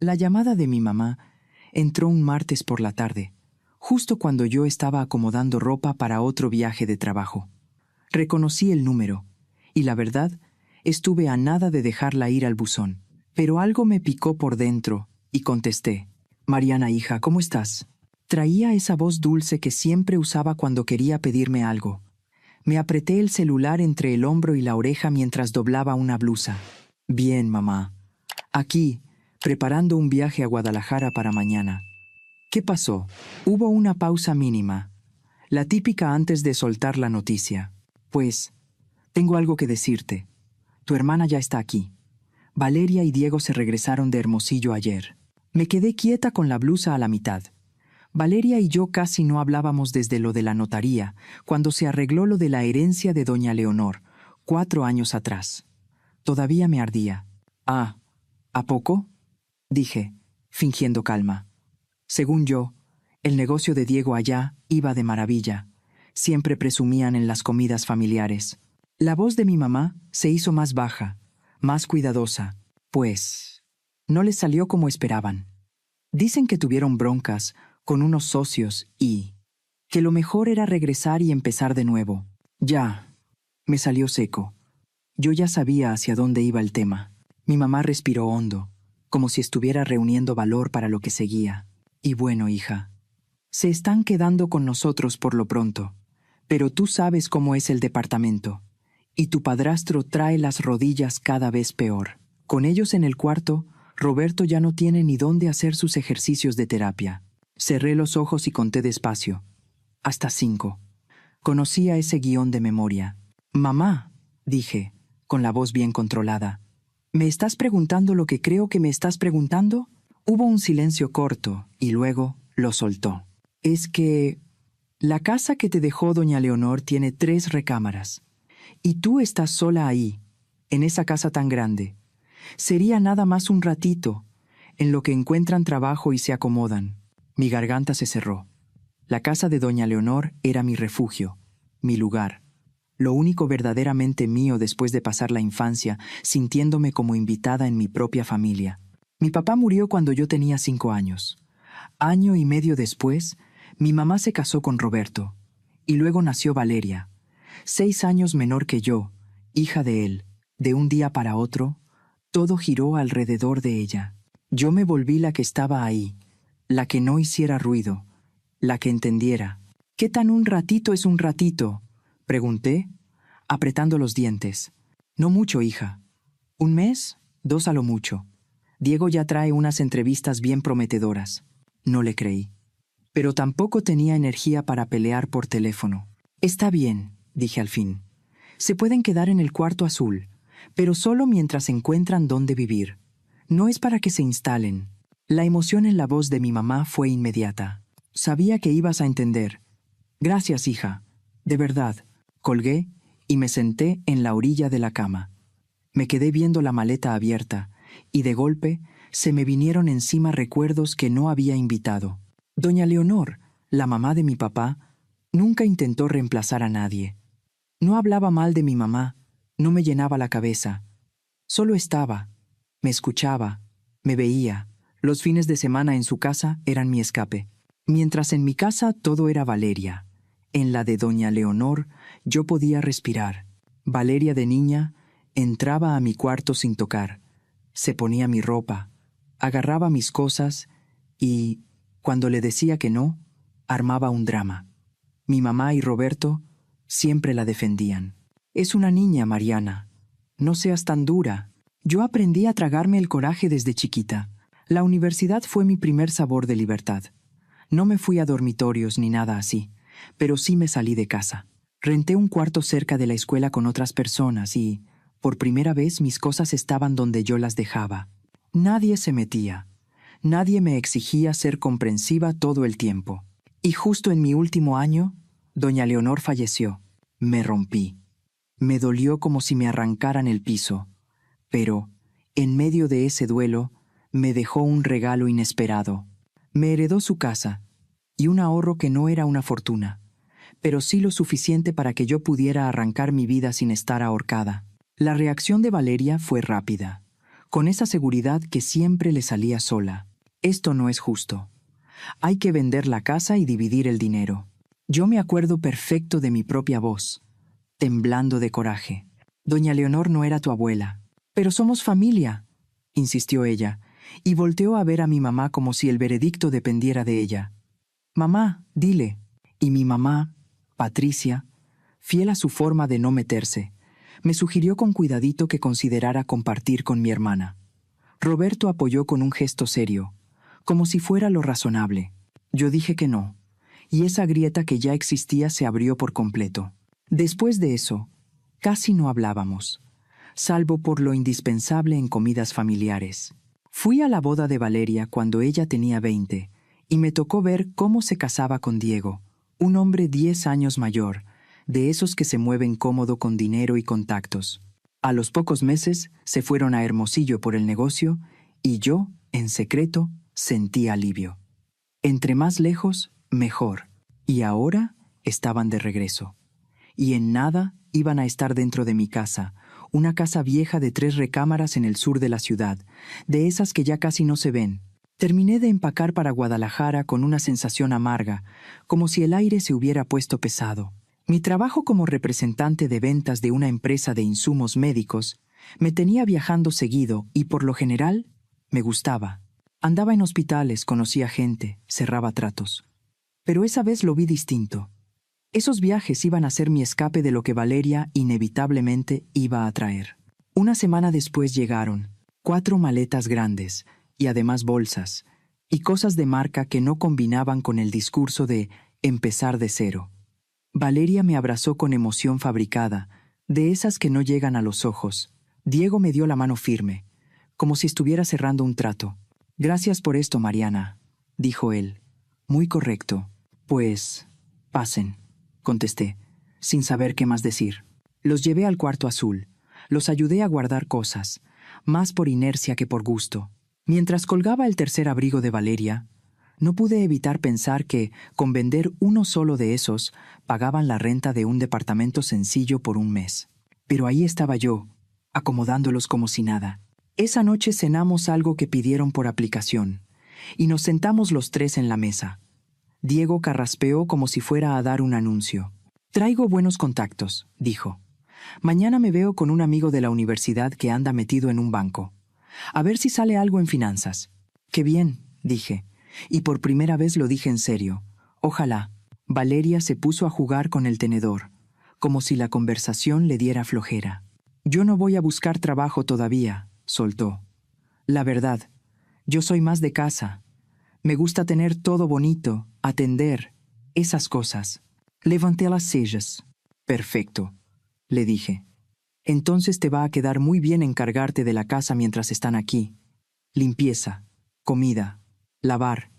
La llamada de mi mamá entró un martes por la tarde, justo cuando yo estaba acomodando ropa para otro viaje de trabajo. Reconocí el número, y la verdad, estuve a nada de dejarla ir al buzón. Pero algo me picó por dentro, y contesté. Mariana, hija, ¿cómo estás? Traía esa voz dulce que siempre usaba cuando quería pedirme algo. Me apreté el celular entre el hombro y la oreja mientras doblaba una blusa. Bien, mamá. Aquí, preparando un viaje a Guadalajara para mañana. ¿Qué pasó? Hubo una pausa mínima, la típica antes de soltar la noticia. Pues, tengo algo que decirte. Tu hermana ya está aquí. Valeria y Diego se regresaron de Hermosillo ayer. Me quedé quieta con la blusa a la mitad. Valeria y yo casi no hablábamos desde lo de la notaría, cuando se arregló lo de la herencia de doña Leonor, 4 años atrás. Todavía me ardía. Ah, ¿a poco? Dije, fingiendo calma. Según yo, el negocio de Diego allá iba de maravilla. Siempre presumían en las comidas familiares. La voz de mi mamá se hizo más baja, más cuidadosa, pues no les salió como esperaban. Dicen que tuvieron broncas con unos socios y que lo mejor era regresar y empezar de nuevo. Ya, me salió seco. Yo ya sabía hacia dónde iba el tema. Mi mamá respiró hondo, como si estuviera reuniendo valor para lo que seguía. Y bueno, hija, se están quedando con nosotros por lo pronto, pero tú sabes cómo es el departamento, y tu padrastro trae las rodillas cada vez peor. Con ellos en el cuarto, Roberto ya no tiene ni dónde hacer sus ejercicios de terapia. Cerré los ojos y conté despacio. Hasta 5. Conocía ese guión de memoria. Mamá, dije, con la voz bien controlada. ¿Me estás preguntando lo que creo que me estás preguntando? Hubo un silencio corto y luego lo soltó. Es que la casa que te dejó doña Leonor tiene 3 recámaras. Y tú estás sola ahí, en esa casa tan grande. Sería nada más un ratito, en lo que encuentran trabajo y se acomodan. Mi garganta se cerró. La casa de doña Leonor era mi refugio, mi lugar. Lo único verdaderamente mío después de pasar la infancia, sintiéndome como invitada en mi propia familia. Mi papá murió cuando yo tenía 5 años. Año y medio después, mi mamá se casó con Roberto, y luego nació Valeria, 6 años menor que yo, hija de él. De un día para otro, todo giró alrededor de ella. Yo me volví la que estaba ahí, la que no hiciera ruido, la que entendiera. ¿Qué tan un ratito es un ratito?, pregunté, apretando los dientes. No mucho, hija. 1 mes, 2 a lo mucho. Diego ya trae unas entrevistas bien prometedoras. No le creí. Pero tampoco tenía energía para pelear por teléfono. Está bien, dije al fin. Se pueden quedar en el cuarto azul, pero solo mientras encuentran dónde vivir. No es para que se instalen. La emoción en la voz de mi mamá fue inmediata. Sabía que ibas a entender. Gracias, hija. De verdad. Colgué y me senté en la orilla de la cama. Me quedé viendo la maleta abierta y de golpe se me vinieron encima recuerdos que no había invitado. Doña Leonor, la mamá de mi papá, nunca intentó reemplazar a nadie. No hablaba mal de mi mamá, no me llenaba la cabeza. Solo estaba, me escuchaba, me veía. Los fines de semana en su casa eran mi escape. Mientras en mi casa todo era Valeria. En la de doña Leonor yo podía respirar. Valeria de niña entraba a mi cuarto sin tocar. Se ponía mi ropa, agarraba mis cosas y, cuando le decía que no, armaba un drama. Mi mamá y Roberto siempre la defendían. Es una niña, Mariana. No seas tan dura. Yo aprendí a tragarme el coraje desde chiquita. La universidad fue mi primer sabor de libertad. No me fui a dormitorios ni nada así, pero sí me salí de casa. Renté un cuarto cerca de la escuela con otras personas y, por primera vez, mis cosas estaban donde yo las dejaba. Nadie se metía. Nadie me exigía ser comprensiva todo el tiempo. Y justo en mi último año, doña Leonor falleció. Me rompí. Me dolió como si me arrancaran el piso. Pero, en medio de ese duelo, me dejó un regalo inesperado. Me heredó su casa y un ahorro que no era una fortuna, pero sí lo suficiente para que yo pudiera arrancar mi vida sin estar ahorcada. La reacción de Valeria fue rápida. con esa seguridad que siempre le salía sola. Esto no es justo. Hay que vender la casa y dividir el dinero. Yo me acuerdo perfecto de mi propia voz, temblando de coraje. Doña Leonor no era tu abuela. Pero somos familia, insistió ella, y volteó a ver a mi mamá como si el veredicto dependiera de ella. Mamá, dile. Y mi mamá, Patricia, fiel a su forma de no meterse, me sugirió con cuidadito que considerara compartir con mi hermana. Roberto apoyó con un gesto serio, como si fuera lo razonable. Yo dije que no, y esa grieta que ya existía se abrió por completo. Después de eso, casi no hablábamos, salvo por lo indispensable en comidas familiares. Fui a la boda de Valeria cuando ella tenía 20, y me tocó ver cómo se casaba con Diego, un hombre 10 años mayor, de esos que se mueven cómodo con dinero y contactos. A los pocos meses se fueron a Hermosillo por el negocio, y yo, en secreto, sentí alivio. Entre más lejos, mejor. Y ahora estaban de regreso. Y en nada iban a estar dentro de mi casa, una casa vieja de 3 recámaras en el sur de la ciudad, de esas que ya casi no se ven. Terminé de empacar para Guadalajara con una sensación amarga, como si el aire se hubiera puesto pesado. Mi trabajo como representante de ventas de una empresa de insumos médicos me tenía viajando seguido y por lo general me gustaba. Andaba en hospitales, conocía gente, cerraba tratos. Pero esa vez lo vi distinto. Esos viajes iban a ser mi escape de lo que Valeria inevitablemente iba a traer. Una semana después llegaron 4 maletas grandes y además bolsas y cosas de marca que no combinaban con el discurso de empezar de cero. Valeria me abrazó con emoción fabricada, de esas que no llegan a los ojos. Diego me dio la mano firme, como si estuviera cerrando un trato. «Gracias por esto, Mariana», dijo él. «Muy correcto». «Pues, pasen», contesté, sin saber qué más decir. Los llevé al cuarto azul. Los ayudé a guardar cosas, más por inercia que por gusto. Mientras colgaba el tercer abrigo de Valeria, no pude evitar pensar que, con vender uno solo de esos, pagaban la renta de un departamento sencillo por un mes. Pero ahí estaba yo, acomodándolos como si nada. Esa noche cenamos algo que pidieron por aplicación, y nos sentamos los 3 en la mesa. Diego carraspeó como si fuera a dar un anuncio. «Traigo buenos contactos», dijo. «Mañana me veo con un amigo de la universidad que anda metido en un banco. A ver si sale algo en finanzas». «Qué bien», dije. Y por primera vez lo dije en serio. «Ojalá». Valeria se puso a jugar con el tenedor, como si la conversación le diera flojera. «Yo no voy a buscar trabajo todavía», soltó. «La verdad, yo soy más de casa. Me gusta tener todo bonito, atender, esas cosas». Levanté las cejas. «Perfecto», le dije. «Entonces te va a quedar muy bien encargarte de la casa mientras están aquí. Limpieza, comida, lavar,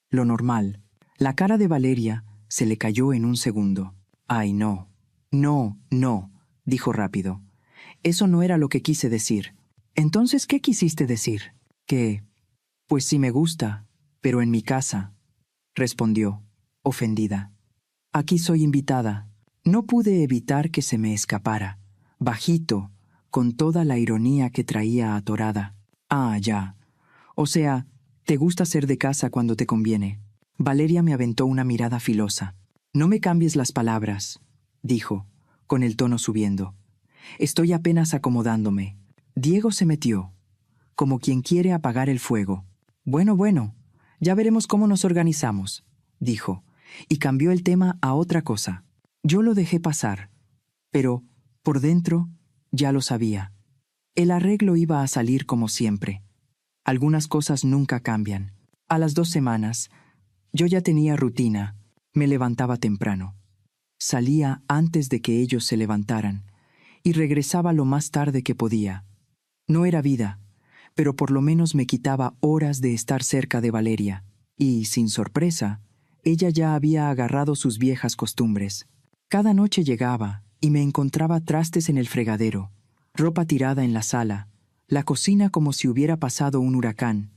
lo normal». La cara de Valeria se le cayó en un segundo. «Ay, no, no», dijo rápido. «Eso no era lo que quise decir». «Entonces, ¿qué quisiste decir?» «Que, pues sí me gusta, pero en mi casa», respondió, ofendida. «Aquí soy invitada». No pude evitar que se me escapara, bajito, con toda la ironía que traía atorada. «Ah, ya. O sea, te gusta ser de casa cuando te conviene». Valeria me aventó una mirada filosa. «No me cambies las palabras», dijo, con el tono subiendo. «Estoy apenas acomodándome». Diego se metió, como quien quiere apagar el fuego. Bueno, ya veremos cómo nos organizamos», dijo, y cambió el tema a otra cosa. Yo lo dejé pasar, pero, por dentro, ya lo sabía. El arreglo iba a salir como siempre. Algunas cosas nunca cambian. A las 2 semanas, yo ya tenía rutina. Me levantaba temprano. Salía antes de que ellos se levantaran y regresaba lo más tarde que podía. No era vida, pero por lo menos me quitaba horas de estar cerca de Valeria. Y, sin sorpresa, ella ya había agarrado sus viejas costumbres. Cada noche llegaba y me encontraba trastes en el fregadero, ropa tirada en la sala, la cocina como si hubiera pasado un huracán,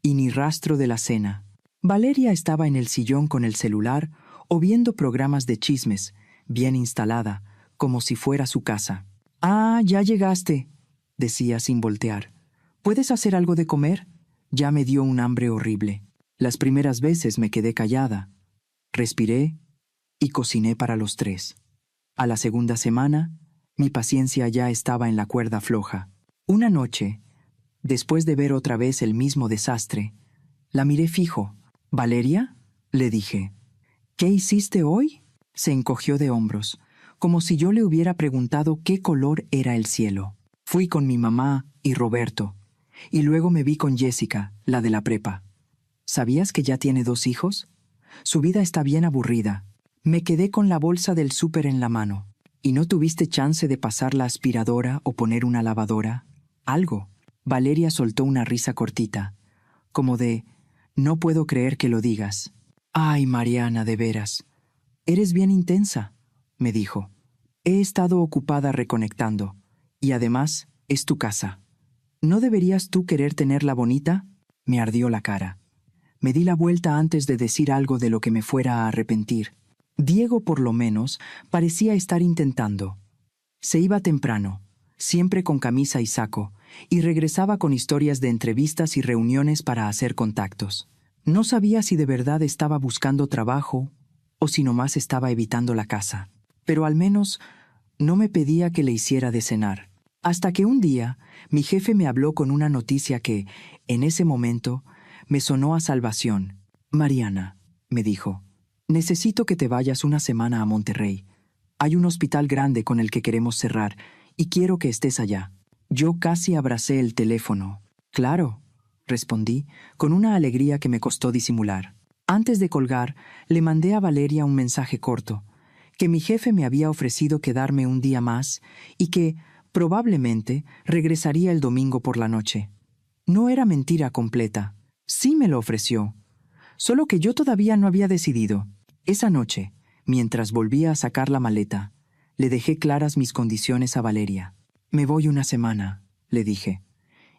y ni rastro de la cena. Valeria estaba en el sillón con el celular o viendo programas de chismes, bien instalada, como si fuera su casa. «Ah, ya llegaste», decía sin voltear. ¿Puedes hacer algo de comer? Ya me dio un hambre horrible. Las primeras veces me quedé callada. Respiré y cociné para los 3. A la segunda semana, mi paciencia ya estaba en la cuerda floja. Una noche, después de ver otra vez el mismo desastre, la miré fijo. «¿Valeria?», le dije. «¿Qué hiciste hoy?». Se encogió de hombros, como si yo le hubiera preguntado qué color era el cielo. Fui con mi mamá y Roberto, y luego me vi con Jessica, la de la prepa. ¿Sabías que ya tiene 2 hijos? Su vida está bien aburrida. Me quedé con la bolsa del súper en la mano. ¿Y no tuviste chance de pasar la aspiradora o poner una lavadora? Algo. Valeria soltó una risa cortita, como de, «No puedo creer que lo digas». «Ay, Mariana, de veras. Eres bien intensa», me dijo. «He estado ocupada reconectando. Y además, es tu casa. ¿No deberías tú querer tenerla bonita?». Me ardió la cara. Me di la vuelta antes de decir algo de lo que me fuera a arrepentir. Diego, por lo menos, parecía estar intentando. Se iba temprano, siempre con camisa y saco, y regresaba con historias de entrevistas y reuniones para hacer contactos. No sabía si de verdad estaba buscando trabajo o si nomás estaba evitando la casa. Pero al menos no me pedía que le hiciera de cenar. Hasta que un día mi jefe me habló con una noticia que, en ese momento, me sonó a salvación. «Mariana», me dijo, «necesito que te vayas una semana a Monterrey. Hay un hospital grande con el que queremos cerrar y quiero que estés allá». Yo casi abracé el teléfono. «Claro», respondí, con una alegría que me costó disimular. Antes de colgar, le mandé a Valeria un mensaje corto, que mi jefe me había ofrecido quedarme un día más y que, probablemente, regresaría el domingo por la noche. No era mentira completa. Sí me lo ofreció. Solo que yo todavía no había decidido. Esa noche, mientras volvía a sacar la maleta, le dejé claras mis condiciones a Valeria. «Me voy una semana», le dije,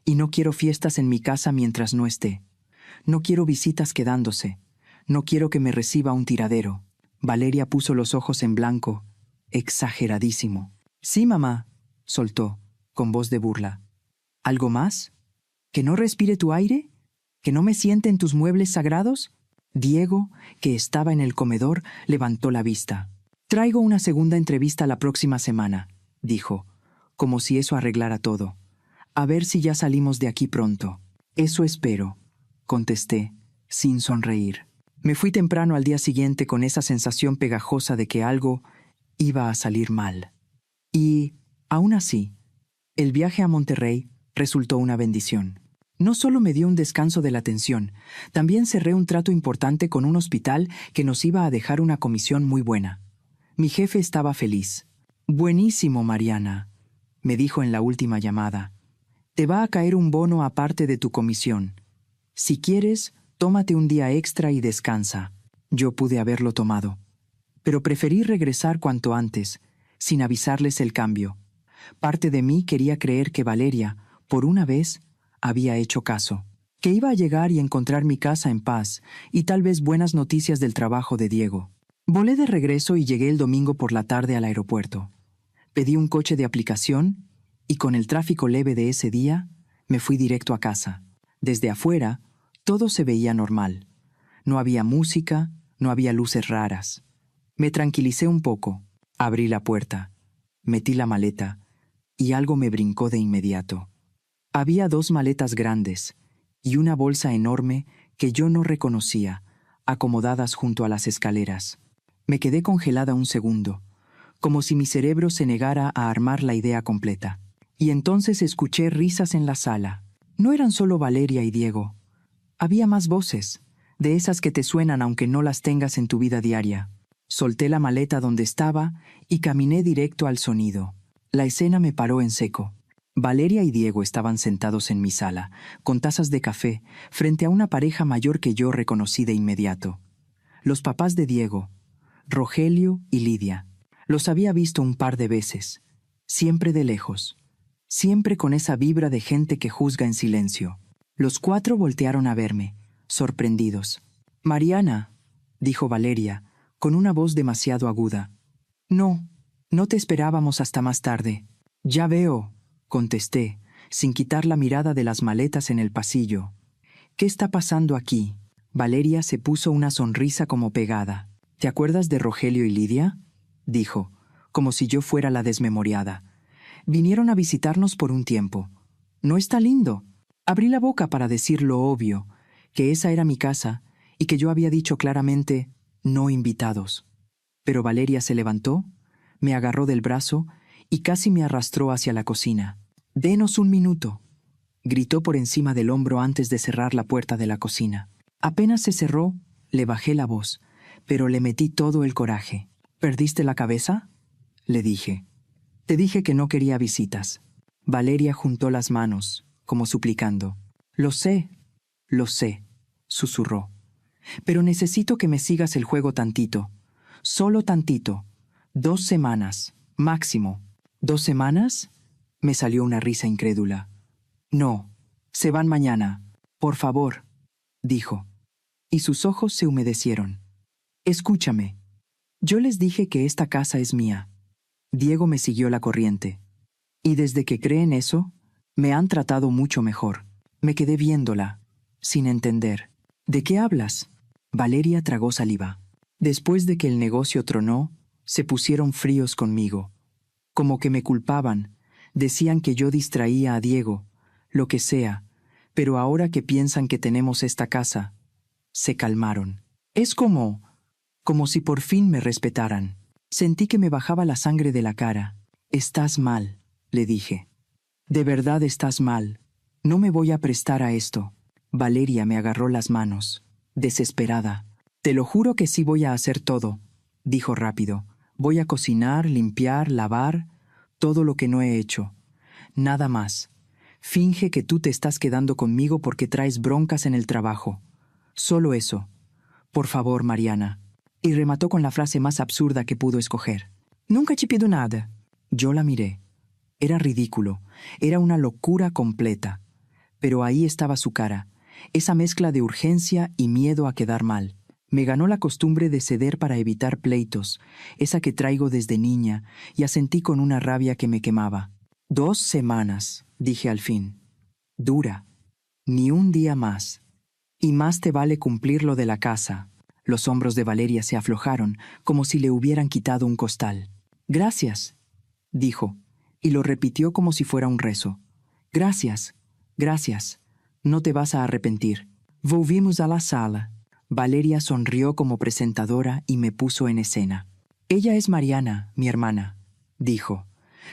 «y no quiero fiestas en mi casa mientras no esté. No quiero visitas quedándose. No quiero que me reciba un tiradero». Valeria puso los ojos en blanco, exageradísimo. «Sí, mamá», soltó, con voz de burla. «¿Algo más? ¿Que no respire tu aire? ¿Que no me siente en tus muebles sagrados?». Diego, que estaba en el comedor, levantó la vista. «Traigo una segunda entrevista la próxima semana», dijo, como si eso arreglara todo. «A ver si ya salimos de aquí pronto». «Eso espero», contesté, sin sonreír. Me fui temprano al día siguiente con esa sensación pegajosa de que algo iba a salir mal. Y, aún así, el viaje a Monterrey resultó una bendición. No solo me dio un descanso de la tensión, también cerré un trato importante con un hospital que nos iba a dejar una comisión muy buena. Mi jefe estaba feliz. «Buenísimo, Mariana», me dijo en la última llamada. «Te va a caer un bono aparte de tu comisión. Si quieres, tómate un día extra y descansa». Yo pude haberlo tomado, pero preferí regresar cuanto antes, sin avisarles el cambio. Parte de mí quería creer que Valeria, por una vez, había hecho caso, que iba a llegar y encontrar mi casa en paz y tal vez buenas noticias del trabajo de Diego. Volé de regreso y llegué el domingo por la tarde al aeropuerto. Pedí un coche de aplicación y con el tráfico leve de ese día, me fui directo a casa. Desde afuera, todo se veía normal. No había música, no había luces raras. Me tranquilicé un poco, abrí la puerta, metí la maleta y algo me brincó de inmediato. Había 2 maletas grandes y una bolsa enorme que yo no reconocía, acomodadas junto a las escaleras. Me quedé congelada un segundo, como si mi cerebro se negara a armar la idea completa. Y entonces escuché risas en la sala. No eran solo Valeria y Diego. Había más voces, de esas que te suenan aunque no las tengas en tu vida diaria. Solté la maleta donde estaba y caminé directo al sonido. La escena me paró en seco. Valeria y Diego estaban sentados en mi sala, con tazas de café, frente a una pareja mayor que yo reconocí de inmediato. Los papás de Diego, Rogelio y Lidia. Los había visto un par de veces, siempre de lejos, siempre con esa vibra de gente que juzga en silencio. Los 4 voltearon a verme, sorprendidos. «Mariana», dijo Valeria, con una voz demasiado aguda. «No, no te esperábamos hasta más tarde». «Ya veo», contesté, sin quitar la mirada de las maletas en el pasillo. «¿Qué está pasando aquí?» Valeria se puso una sonrisa como pegada. «¿Te acuerdas de Rogelio y Lidia?», dijo, como si yo fuera la desmemoriada. «Vinieron a visitarnos por un tiempo. ¿No está lindo?». Abrí la boca para decir lo obvio, que esa era mi casa y que yo había dicho claramente «no invitados». Pero Valeria se levantó, me agarró del brazo y casi me arrastró hacia la cocina. «Denos un minuto», gritó por encima del hombro antes de cerrar la puerta de la cocina. Apenas se cerró, le bajé la voz, pero le metí todo el coraje. «¿Perdiste la cabeza?», le dije. «Te dije que no quería visitas». Valeria juntó las manos, como suplicando. Lo sé», susurró. «Pero necesito que me sigas el juego tantito. Solo tantito. 2 semanas, máximo». «¿2 semanas?» Me salió una risa incrédula. «No, se van mañana. Por favor», dijo. Y sus ojos se humedecieron. «Escúchame. Yo les dije que esta casa es mía». Diego me siguió la corriente. «Y desde que creen eso, me han tratado mucho mejor». Me quedé viéndola, sin entender. «¿De qué hablas?». Valeria tragó saliva. Después de que el negocio tronó, se pusieron fríos conmigo. Como que me culpaban. Decían que yo distraía a Diego, lo que sea, pero ahora que piensan que tenemos esta casa, se calmaron. Es como si por fin me respetaran. Sentí que me bajaba la sangre de la cara. «Estás mal», le dije. «De verdad estás mal. No me voy a prestar a esto». Valeria me agarró las manos, desesperada. «Te lo juro que sí voy a hacer todo», dijo rápido. «Voy a cocinar, limpiar, lavar, todo lo que no he hecho. Nada más. Finge que tú te estás quedando conmigo porque traes broncas en el trabajo. Solo eso. Por favor, Mariana». Y remató con la frase más absurda que pudo escoger. «Nunca te pido nada». Yo la miré. Era ridículo. Era una locura completa. Pero ahí estaba su cara, esa mezcla de urgencia y miedo a quedar mal. Me ganó la costumbre de ceder para evitar pleitos, esa que traigo desde niña, y asentí con una rabia que me quemaba. 2 semanas, dije al fin. Dura. Ni un día más. Y más te vale cumplir lo de la casa. Los hombros de Valeria se aflojaron, como si le hubieran quitado un costal. «Gracias», dijo, y lo repitió como si fuera un rezo. «Gracias, gracias. No te vas a arrepentir». Volvimos a la sala. Valeria sonrió como presentadora y me puso en escena. «Ella es Mariana, mi hermana», dijo.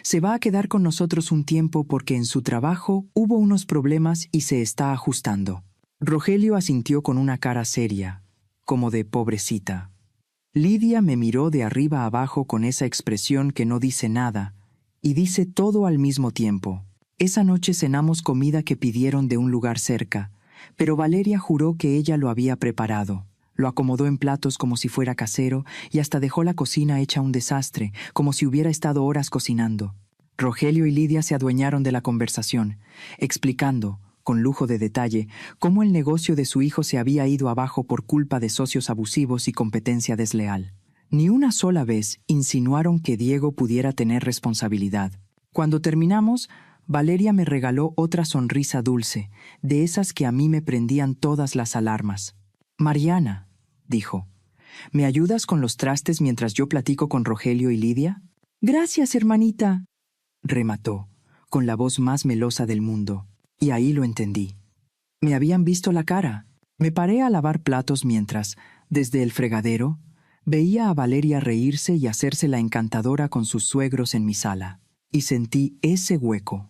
«Se va a quedar con nosotros un tiempo porque en su trabajo hubo unos problemas y se está ajustando». Rogelio asintió con una cara seria, como de pobrecita. Lidia me miró de arriba abajo con esa expresión que no dice nada y dice todo al mismo tiempo. Esa noche cenamos comida que pidieron de un lugar cerca, pero Valeria juró que ella lo había preparado. Lo acomodó en platos como si fuera casero y hasta dejó la cocina hecha un desastre, como si hubiera estado horas cocinando. Rogelio y Lidia se adueñaron de la conversación, explicando, con lujo de detalle, cómo el negocio de su hijo se había ido abajo por culpa de socios abusivos y competencia desleal. Ni una sola vez insinuaron que Diego pudiera tener responsabilidad. Cuando terminamos, Valeria me regaló otra sonrisa dulce, de esas que a mí me prendían todas las alarmas. «Mariana», dijo, «¿me ayudas con los trastes mientras yo platico con Rogelio y Lidia?» «Gracias, hermanita», remató, con la voz más melosa del mundo. Y ahí lo entendí. Me habían visto la cara. Me paré a lavar platos mientras, desde el fregadero, veía a Valeria reírse y hacerse la encantadora con sus suegros en mi sala. Y sentí ese hueco,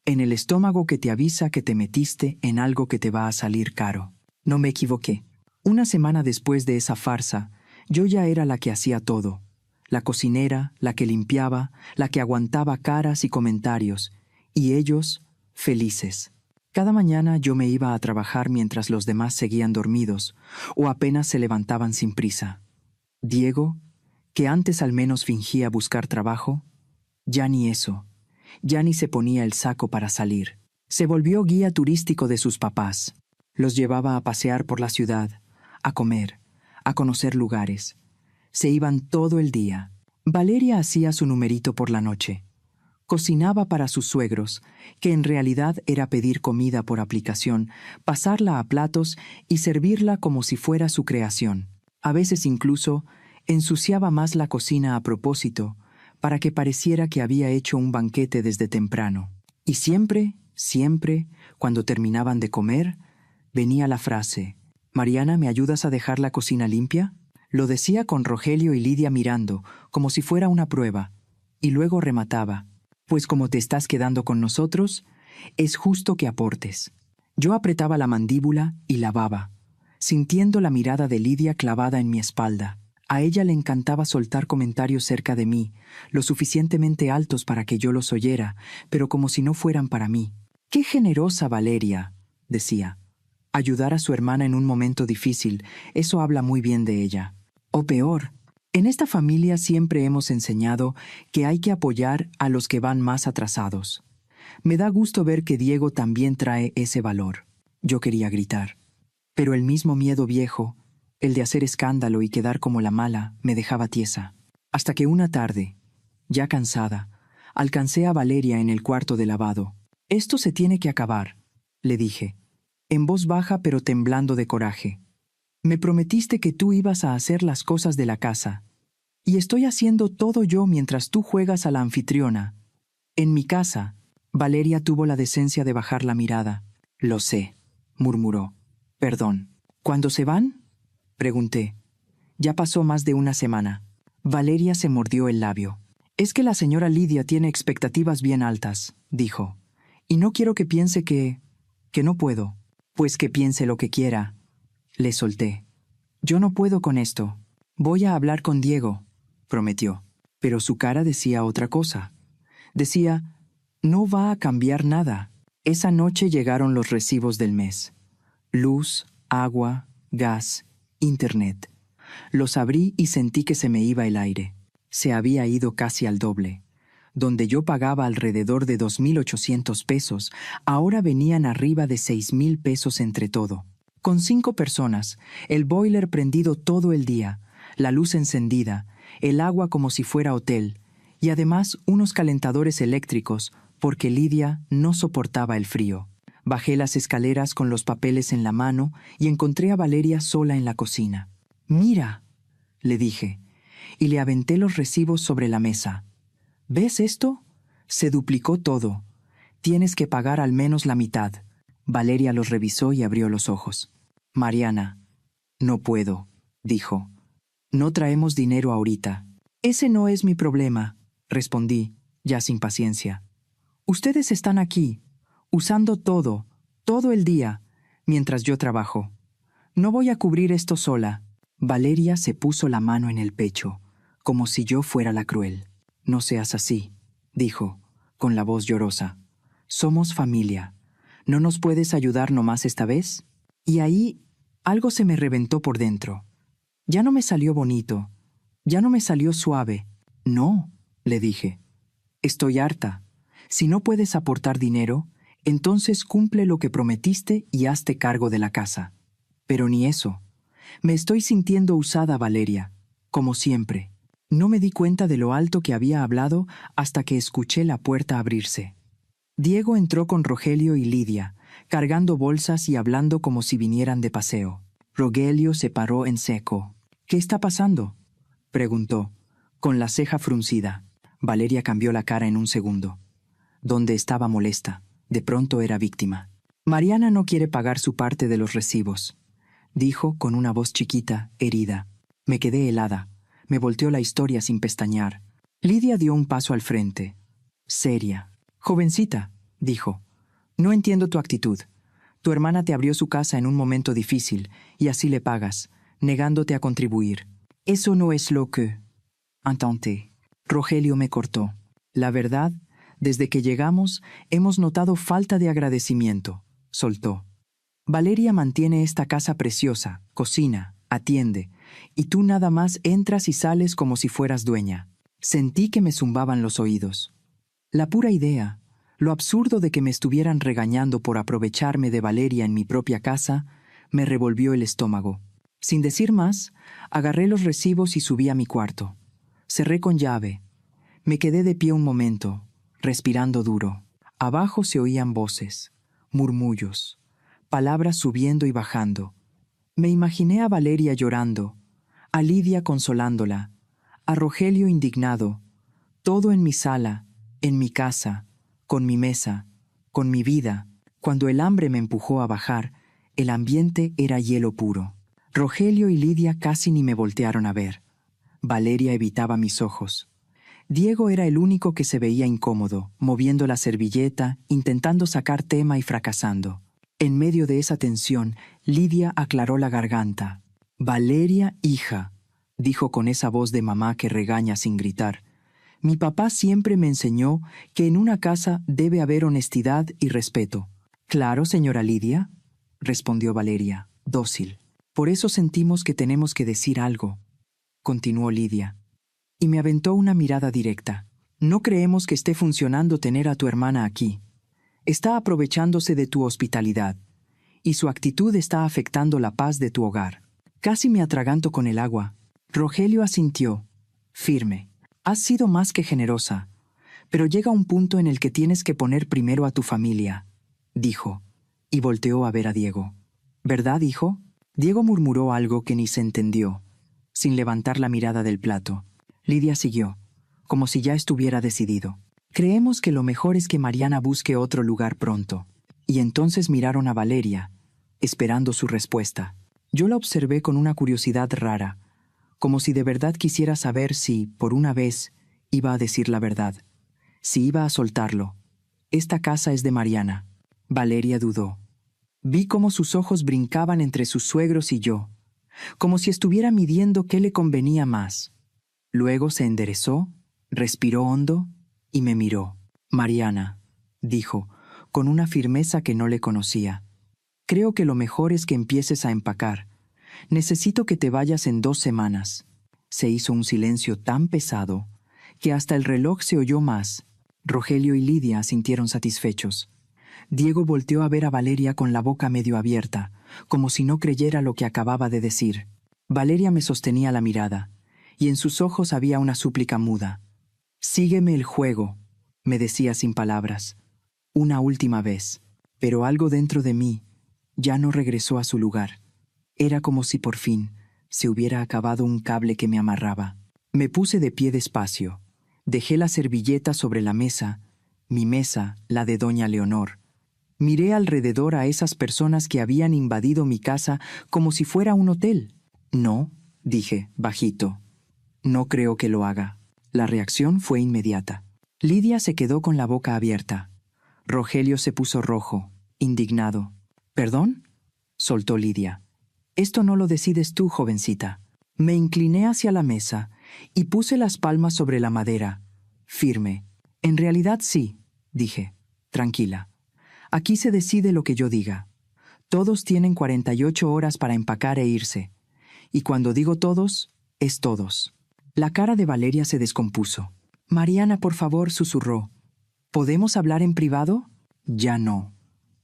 en el estómago que te avisa que te metiste en algo que te va a salir caro. No me equivoqué. Una semana después de esa farsa, yo ya era la que hacía todo. La cocinera, la que limpiaba, la que aguantaba caras y comentarios. Y ellos, felices. Cada mañana yo me iba a trabajar mientras los demás seguían dormidos o apenas se levantaban sin prisa. Diego, que antes al menos fingía buscar trabajo, ya ni eso, ya ni se ponía el saco para salir. Se volvió guía turístico de sus papás. Los llevaba a pasear por la ciudad, a comer, a conocer lugares. Se iban todo el día. Valeria hacía su numerito por la noche. Cocinaba para sus suegros, que en realidad era pedir comida por aplicación, pasarla a platos y servirla como si fuera su creación. A veces incluso ensuciaba más la cocina a propósito, para que pareciera que había hecho un banquete desde temprano. Y siempre, cuando terminaban de comer, venía la frase: «Mariana, ¿me ayudas a dejar la cocina limpia?». Lo decía con Rogelio y Lidia mirando, como si fuera una prueba, y luego remataba: «Pues como te estás quedando con nosotros, es justo que aportes». Yo apretaba la mandíbula y lavaba, sintiendo la mirada de Lidia clavada en mi espalda. A ella le encantaba soltar comentarios cerca de mí, lo suficientemente altos para que yo los oyera, pero como si no fueran para mí. «Qué generosa Valeria», decía. Ayudar a su hermana en un momento difícil, eso habla muy bien de ella. O peor, en esta familia siempre hemos enseñado que hay que apoyar a los que van más atrasados. Me da gusto ver que Diego también trae ese valor. Yo quería gritar, pero el mismo miedo viejo, el de hacer escándalo y quedar como la mala, me dejaba tiesa. Hasta que una tarde, ya cansada, alcancé a Valeria en el cuarto de lavado. «Esto se tiene que acabar», le dije, en voz baja pero temblando de coraje. «Me prometiste que tú ibas a hacer las cosas de la casa, y estoy haciendo todo yo mientras tú juegas a la anfitriona. En mi casa». Valeria tuvo la decencia de bajar la mirada. «Lo sé», murmuró. «Perdón». «¿Cuándo se van?», pregunté. «Ya pasó más de una semana». Valeria se mordió el labio. «Es que la señora Lidia tiene expectativas bien altas», dijo. «Y no quiero que piense que no puedo». «Pues que piense lo que quiera», le solté. «Yo no puedo con esto. Voy a hablar con Diego», prometió. Pero su cara decía otra cosa. Decía: «No va a cambiar nada». Esa noche llegaron los recibos del mes. Luz, agua, gas, internet. Los abrí y sentí que se me iba el aire. Se había ido casi al doble. Donde yo pagaba alrededor de 2,800 pesos, ahora venían arriba de 6,000 pesos entre todo. Con 5 personas, el boiler prendido todo el día, la luz encendida, el agua como si fuera hotel, y además unos calentadores eléctricos, porque Lidia no soportaba el frío. Bajé las escaleras con los papeles en la mano y encontré a Valeria sola en la cocina. «Mira», le dije, y le aventé los recibos sobre la mesa. «¿Ves esto? Se duplicó todo. Tienes que pagar al menos la mitad». Valeria los revisó y abrió los ojos. «Mariana, no puedo», dijo. «No traemos dinero ahorita». «Ese no es mi problema», respondí, ya sin paciencia. «Ustedes están aquí, usando todo el día, mientras yo trabajo. No voy a cubrir esto sola». Valeria se puso la mano en el pecho, como si yo fuera la cruel. «No seas así», dijo, con la voz llorosa. «Somos familia. ¿No nos puedes ayudar nomás esta vez?». Y ahí algo se me reventó por dentro. Ya no me salió bonito, ya no me salió suave. «No», le dije. «Estoy harta. Si no puedes aportar dinero, entonces cumple lo que prometiste y hazte cargo de la casa». Pero ni eso. Me estoy sintiendo usada, Valeria, como siempre. No me di cuenta de lo alto que había hablado hasta que escuché la puerta abrirse. Diego entró con Rogelio y Lidia, cargando bolsas y hablando como si vinieran de paseo. Rogelio se paró en seco. «¿Qué está pasando?», preguntó, con la ceja fruncida. Valeria cambió la cara en un segundo. Donde estaba molesta, de pronto era víctima. «Mariana no quiere pagar su parte de los recibos», dijo con una voz chiquita, herida. Me quedé helada. Me volteó la historia sin pestañear. Lidia dio un paso al frente. Seria. «Jovencita», dijo, «no entiendo tu actitud. Tu hermana te abrió su casa en un momento difícil y así le pagas, negándote a contribuir. Eso no es lo que...». Intenté. Rogelio me cortó. «La verdad, desde que llegamos, hemos notado falta de agradecimiento», soltó. «Valeria mantiene esta casa preciosa, cocina, atiende, y tú nada más entras y sales como si fueras dueña». Sentí que me zumbaban los oídos. La pura idea, lo absurdo de que me estuvieran regañando por aprovecharme de Valeria en mi propia casa, me revolvió el estómago. Sin decir más, agarré los recibos y subí a mi cuarto. Cerré con llave. Me quedé de pie un momento, respirando duro. Abajo se oían voces, murmullos, palabras subiendo y bajando. Me imaginé a Valeria llorando, a Lidia consolándola, a Rogelio indignado, todo en mi sala, en mi casa, con mi mesa, con mi vida. Cuando el hambre me empujó a bajar, el ambiente era hielo puro. Rogelio y Lidia casi ni me voltearon a ver. Valeria evitaba mis ojos. Diego era el único que se veía incómodo, moviendo la servilleta, intentando sacar tema y fracasando. En medio de esa tensión, Lidia aclaró la garganta. «Valeria, hija», dijo con esa voz de mamá que regaña sin gritar. «Mi papá siempre me enseñó que en una casa debe haber honestidad y respeto». «Claro, señora Lidia», respondió Valeria, dócil. «Por eso sentimos que tenemos que decir algo», continuó Lidia, y me aventó una mirada directa. «No creemos que esté funcionando tener a tu hermana aquí. Está aprovechándose de tu hospitalidad, y su actitud está afectando la paz de tu hogar». Casi me atraganto con el agua. Rogelio asintió, firme. «Has sido más que generosa, pero llega un punto en el que tienes que poner primero a tu familia», dijo, y volteó a ver a Diego. «¿Verdad, hijo?» Diego murmuró algo que ni se entendió, sin levantar la mirada del plato. Lidia siguió, como si ya estuviera decidido. «Creemos que lo mejor es que Mariana busque otro lugar pronto». Y entonces miraron a Valeria, esperando su respuesta. Yo la observé con una curiosidad rara, como si de verdad quisiera saber si, por una vez, iba a decir la verdad, si iba a soltarlo. «Esta casa es de Mariana». Valeria dudó. Vi cómo sus ojos brincaban entre sus suegros y yo, como si estuviera midiendo qué le convenía más. Luego se enderezó, respiró hondo y me miró. «Mariana», dijo, con una firmeza que no le conocía, «creo que lo mejor es que empieces a empacar. Necesito que te vayas en 2 semanas». Se hizo un silencio tan pesado que hasta el reloj se oyó más. Rogelio y Lidia sintieron satisfechos. Diego volteó a ver a Valeria con la boca medio abierta, como si no creyera lo que acababa de decir. Valeria me sostenía la mirada, y en sus ojos había una súplica muda. «Sígueme el juego», me decía sin palabras. Una última vez, pero algo dentro de mí ya no regresó a su lugar. Era como si por fin se hubiera acabado un cable que me amarraba. Me puse de pie despacio. Dejé la servilleta sobre la mesa, mi mesa, la de doña Leonor. Miré alrededor a esas personas que habían invadido mi casa como si fuera un hotel. «No», dije, bajito. «No creo que lo haga». La reacción fue inmediata. Lidia se quedó con la boca abierta. Rogelio se puso rojo, indignado. «¿Perdón?», soltó Lidia. «Esto no lo decides tú, jovencita». Me incliné hacia la mesa y puse las palmas sobre la madera, firme. «En realidad sí», dije, tranquila. «Aquí se decide lo que yo diga. Todos tienen 48 horas para empacar e irse. Y cuando digo todos, es todos». La cara de Valeria se descompuso. «Mariana, por favor», susurró. «¿Podemos hablar en privado?» «Ya no»,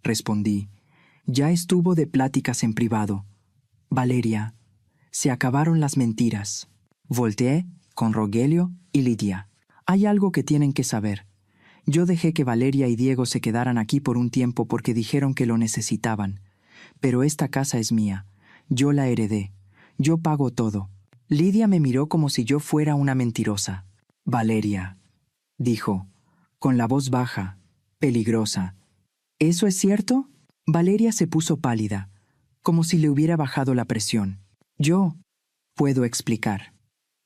respondí. «Ya estuvo de pláticas en privado. Valeria, se acabaron las mentiras». Volteé con Rogelio y Lidia. «Hay algo que tienen que saber. Yo dejé que Valeria y Diego se quedaran aquí por un tiempo porque dijeron que lo necesitaban. Pero esta casa es mía. Yo la heredé. Yo pago todo». Lidia me miró como si yo fuera una mentirosa. «Valeria», dijo, con la voz baja, peligrosa. «¿Eso es cierto?» Valeria se puso pálida, como si le hubiera bajado la presión. «Yo puedo explicar»,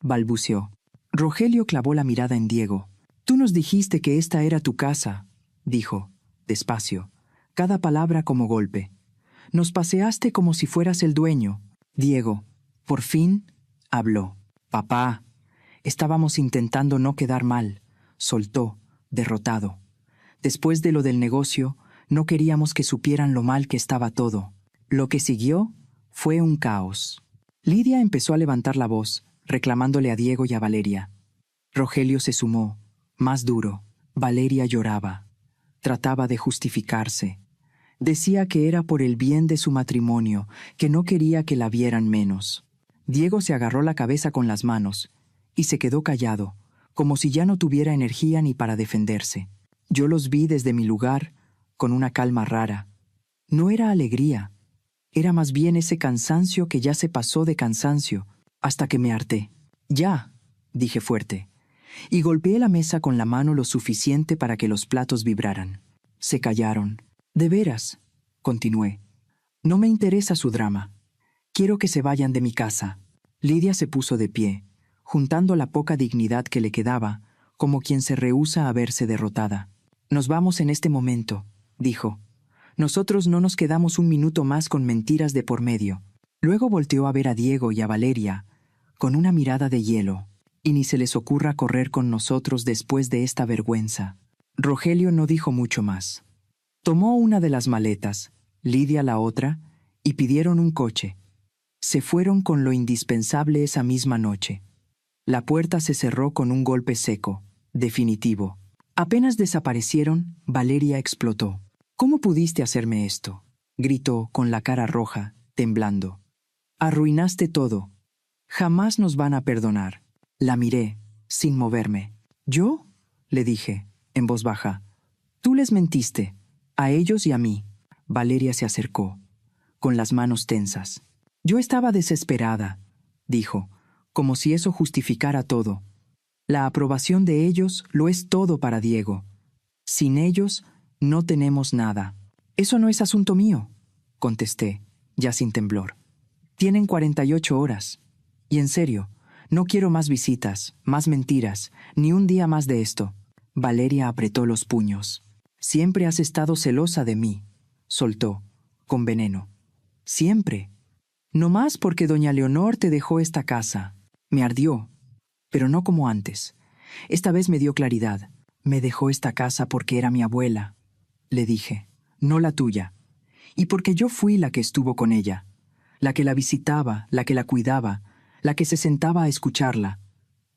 balbuceó. Rogelio clavó la mirada en Diego. «Tú nos dijiste que esta era tu casa», dijo, despacio, cada palabra como golpe. «Nos paseaste como si fueras el dueño». Diego, por fin, habló. «Papá, estábamos intentando no quedar mal», soltó, derrotado. «Después de lo del negocio, no queríamos que supieran lo mal que estaba todo». Lo que siguió fue un caos. Lidia empezó a levantar la voz, reclamándole a Diego y a Valeria. Rogelio se sumó, más duro. Valeria lloraba. Trataba de justificarse. Decía que era por el bien de su matrimonio, que no quería que la vieran menos. Diego se agarró la cabeza con las manos y se quedó callado, como si ya no tuviera energía ni para defenderse. Yo los vi desde mi lugar, con una calma rara. No era alegría, era más bien ese cansancio que ya se pasó de cansancio, hasta que me harté. «Ya», dije fuerte, y golpeé la mesa con la mano lo suficiente para que los platos vibraran. Se callaron. «De veras», continué, «no me interesa su drama. Quiero que se vayan de mi casa». Lidia se puso de pie, juntando la poca dignidad que le quedaba, como quien se rehúsa a verse derrotada. «Nos vamos en este momento», dijo. «Nosotros no nos quedamos un minuto más con mentiras de por medio». Luego volteó a ver a Diego y a Valeria, con una mirada de hielo. «Y ni se les ocurra correr con nosotros después de esta vergüenza». Rogelio no dijo mucho más. Tomó una de las maletas, Lidia la otra, y pidieron un coche. Se fueron con lo indispensable esa misma noche. La puerta se cerró con un golpe seco, definitivo. Apenas desaparecieron, Valeria explotó. «¿Cómo pudiste hacerme esto?», gritó con la cara roja, temblando. «Arruinaste todo. Jamás nos van a perdonar». La miré, sin moverme. «¿Yo?», le dije, en voz baja. «Tú les mentiste, a ellos y a mí». Valeria se acercó, con las manos tensas. «Yo estaba desesperada», dijo, como si eso justificara todo. «La aprobación de ellos lo es todo para Diego. Sin ellos no tenemos nada». «Eso no es asunto mío», contesté, ya sin temblor. «Tienen 48 horas. Y en serio, no quiero más visitas, más mentiras, ni un día más de esto». Valeria apretó los puños. «Siempre has estado celosa de mí», soltó, con veneno. «Siempre. No más porque doña Leonor te dejó esta casa». Me ardió, pero no como antes. Esta vez me dio claridad. «Me dejó esta casa porque era mi abuela», le dije, «no la tuya. Y porque yo fui la que estuvo con ella, la que la visitaba, la que la cuidaba, la que se sentaba a escucharla.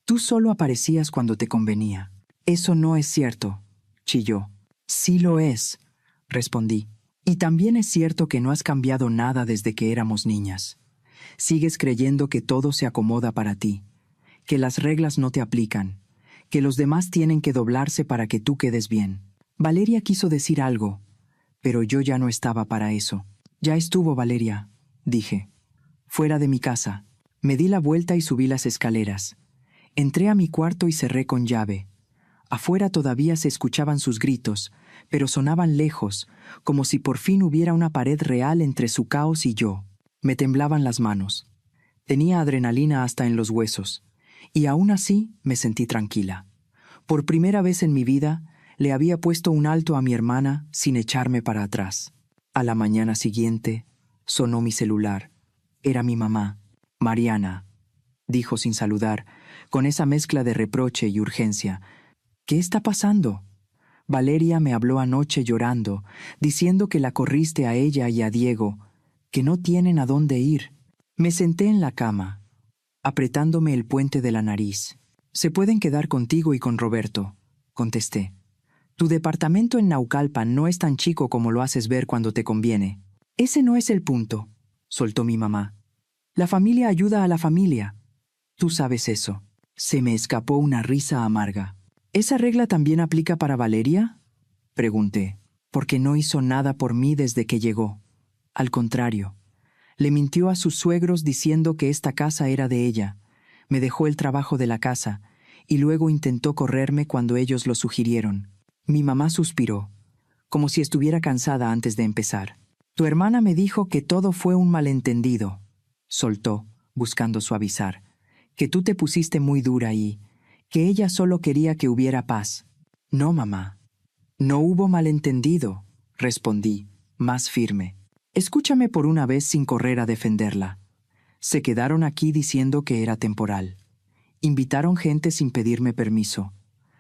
Tú solo aparecías cuando te convenía». «Eso no es cierto», chilló. «Sí lo es», respondí. «Y también es cierto que no has cambiado nada desde que éramos niñas. Sigues creyendo que todo se acomoda para ti, que las reglas no te aplican, que los demás tienen que doblarse para que tú quedes bien». Valeria quiso decir algo, pero yo ya no estaba para eso. «Ya estuvo, Valeria», dije. «Fuera de mi casa». Me di la vuelta y subí las escaleras. Entré a mi cuarto y cerré con llave. Afuera todavía se escuchaban sus gritos, pero sonaban lejos, como si por fin hubiera una pared real entre su caos y yo. Me temblaban las manos. Tenía adrenalina hasta en los huesos, y aún así me sentí tranquila. Por primera vez en mi vida, le había puesto un alto a mi hermana sin echarme para atrás. A la mañana siguiente, sonó mi celular. Era mi mamá, Mariana, dijo sin saludar, con esa mezcla de reproche y urgencia. «¿Qué está pasando?» «Valeria me habló anoche llorando, diciendo que la corriste a ella y a Diego, que no tienen a dónde ir». Me senté en la cama, apretándome el puente de la nariz. «Se pueden quedar contigo y con Roberto», contesté. «Tu departamento en Naucalpan no es tan chico como lo haces ver cuando te conviene». «Ese no es el punto», soltó mi mamá. «La familia ayuda a la familia. Tú sabes eso». Se me escapó una risa amarga. «¿Esa regla también aplica para Valeria?», pregunté, «porque no hizo nada por mí desde que llegó. Al contrario, le mintió a sus suegros diciendo que esta casa era de ella, me dejó el trabajo de la casa y luego intentó correrme cuando ellos lo sugirieron». Mi mamá suspiró, como si estuviera cansada antes de empezar. «Tu hermana me dijo que todo fue un malentendido», soltó, buscando suavizar, «que tú te pusiste muy dura y que ella solo quería que hubiera paz». «No, mamá. No hubo malentendido», respondí, más firme. «Escúchame por una vez sin correr a defenderla. Se quedaron aquí diciendo que era temporal. Invitaron gente sin pedirme permiso.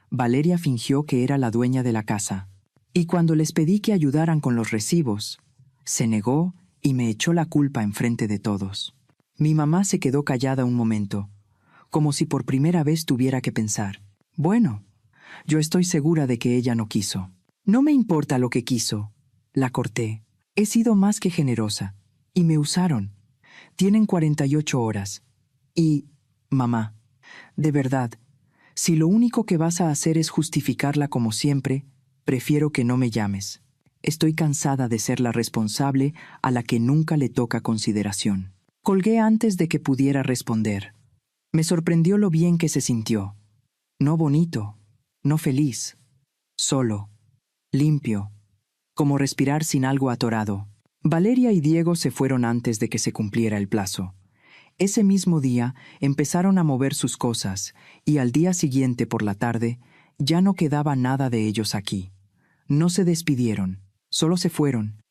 Valeria fingió que era la dueña de la casa. Y cuando les pedí que ayudaran con los recibos, se negó y me echó la culpa enfrente de todos». Mi mamá se quedó callada un momento, como si por primera vez tuviera que pensar. «Bueno, yo estoy segura de que ella no quiso». «No me importa lo que quiso», la corté. «He sido más que generosa. Y me usaron. Tienen 48 horas. Y, mamá, de verdad, si lo único que vas a hacer es justificarla como siempre, prefiero que no me llames. Estoy cansada de ser la responsable a la que nunca le toca consideración. Colgué antes de que pudiera responder. Me sorprendió lo bien que se sintió. No bonito, no feliz, solo, limpio, como respirar sin algo atorado. Valeria y Diego se fueron antes de que se cumpliera el plazo. Ese mismo día empezaron a mover sus cosas y al día siguiente por la tarde ya no quedaba nada de ellos aquí. No se despidieron, solo se fueron,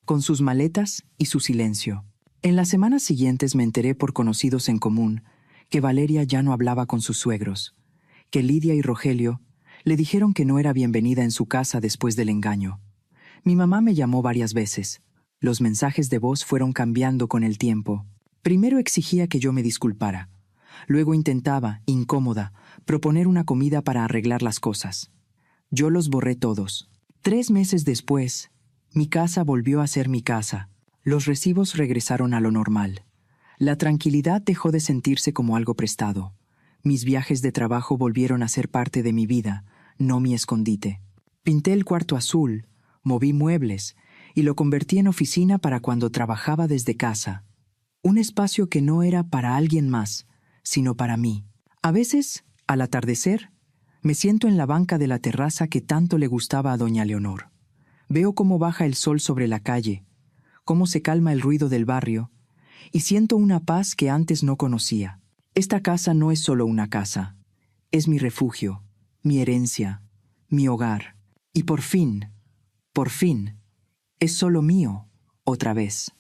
con sus maletas y su silencio. En las semanas siguientes me enteré por conocidos en común que Valeria ya no hablaba con sus suegros, que Lidia y Rogelio le dijeron que no era bienvenida en su casa después del engaño. Mi mamá me llamó varias veces. Los mensajes de voz fueron cambiando con el tiempo. Primero exigía que yo me disculpara. Luego intentaba, incómoda, proponer una comida para arreglar las cosas. Yo los borré todos. 3 meses después, mi casa volvió a ser mi casa. Los recibos regresaron a lo normal. La tranquilidad dejó de sentirse como algo prestado. Mis viajes de trabajo volvieron a ser parte de mi vida, no mi escondite. Pinté el cuarto azul, moví muebles y lo convertí en oficina para cuando trabajaba desde casa. Un espacio que no era para alguien más, sino para mí. A veces, al atardecer, me siento en la banca de la terraza que tanto le gustaba a doña Leonor. Veo cómo baja el sol sobre la calle, cómo se calma el ruido del barrio, y siento una paz que antes no conocía. Esta casa no es solo una casa, es mi refugio, mi herencia, mi hogar. Y por fin, es solo mío, otra vez.